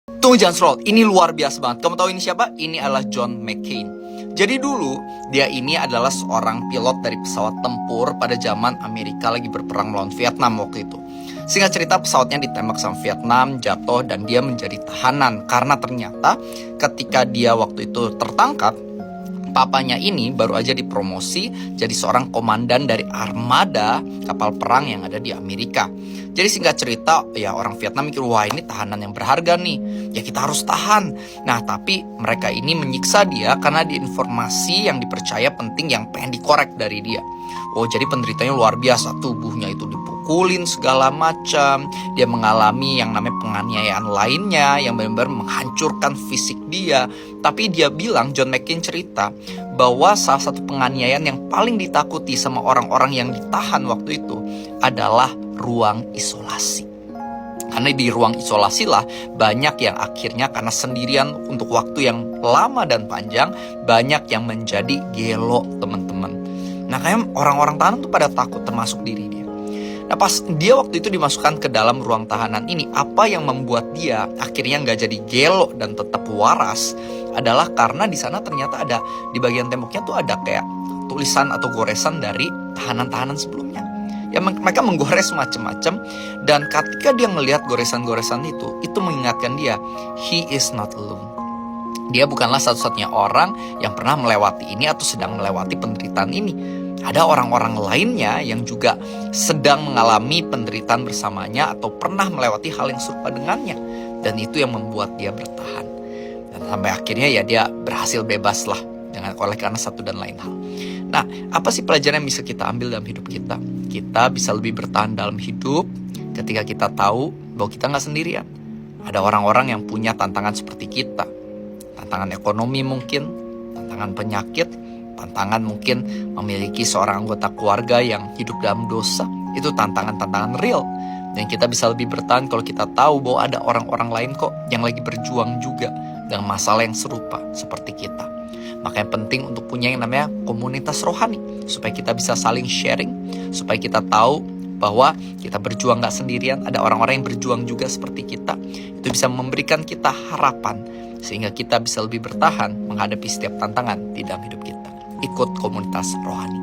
Tunggu, jangan scroll, ini luar biasa banget. Kamu tahu ini siapa? Ini adalah John McCain. Jadi dulu dia ini adalah seorang pilot dari pesawat tempur pada zaman Amerika lagi berperang melawan Vietnam waktu itu. Singkat cerita, pesawatnya ditembak sama Vietnam, jatuh, dan dia menjadi tahanan. Karena ternyata ketika dia waktu itu tertangkap, papanya ini baru aja dipromosi jadi seorang komandan dari armada kapal perang yang ada di Amerika. Jadi singkat cerita, ya orang Vietnam mikir, wah ini tahanan yang berharga nih, ya kita harus tahan. Nah tapi mereka ini menyiksa dia karena di informasi yang dipercaya penting yang pengen dikorek dari dia. Oh jadi penderitanya luar biasa, tubuhnya itu dipukulin segala macam. Dia mengalami yang namanya penganiayaan lainnya yang benar-benar menghancurkan fisik dia. Tapi dia bilang, John McCain cerita bahwa salah satu penganiayaan yang paling ditakuti sama orang-orang yang ditahan waktu itu adalah ruang isolasi. Karena di ruang isolasi lah banyak yang akhirnya karena sendirian untuk waktu yang lama dan panjang, banyak yang menjadi gelo, teman-teman. Nah kayak orang-orang tahanan tuh pada takut, termasuk diri dia. Nah pas dia waktu itu dimasukkan ke dalam ruang tahanan ini, apa yang membuat dia akhirnya nggak jadi gelo dan tetap waras adalah karena di sana ternyata ada, di bagian temboknya tuh ada kayak tulisan atau goresan dari tahanan-tahanan sebelumnya. Ya mereka menggores macam-macam, dan ketika dia melihat goresan-goresan itu mengingatkan dia, he is not alone. Dia bukanlah satu-satunya orang yang pernah melewati ini atau sedang melewati penderitaan ini. Ada orang-orang lainnya yang juga sedang mengalami penderitaan bersamanya atau pernah melewati hal yang serupa dengannya. Dan itu yang membuat dia bertahan. Dan sampai akhirnya ya dia berhasil bebas lah oleh karena satu dan lain hal. Nah, apa sih pelajaran yang bisa kita ambil dalam hidup kita? Kita bisa lebih bertahan dalam hidup ketika kita tahu bahwa kita nggak sendirian. Ada orang-orang yang punya tantangan seperti kita. Tantangan ekonomi mungkin, tantangan penyakit, tantangan mungkin memiliki seorang anggota keluarga yang hidup dalam dosa. Itu tantangan-tantangan real. Dan kita bisa lebih bertahan kalau kita tahu bahwa ada orang-orang lain kok yang lagi berjuang juga dengan masalah yang serupa seperti kita. Makanya penting untuk punya yang namanya komunitas rohani, supaya kita bisa saling sharing, supaya kita tahu bahwa kita berjuang gak sendirian, ada orang-orang yang berjuang juga seperti kita. Itu bisa memberikan kita harapan, sehingga kita bisa lebih bertahan menghadapi setiap tantangan di dalam hidup kita. Ikut komunitas rohani.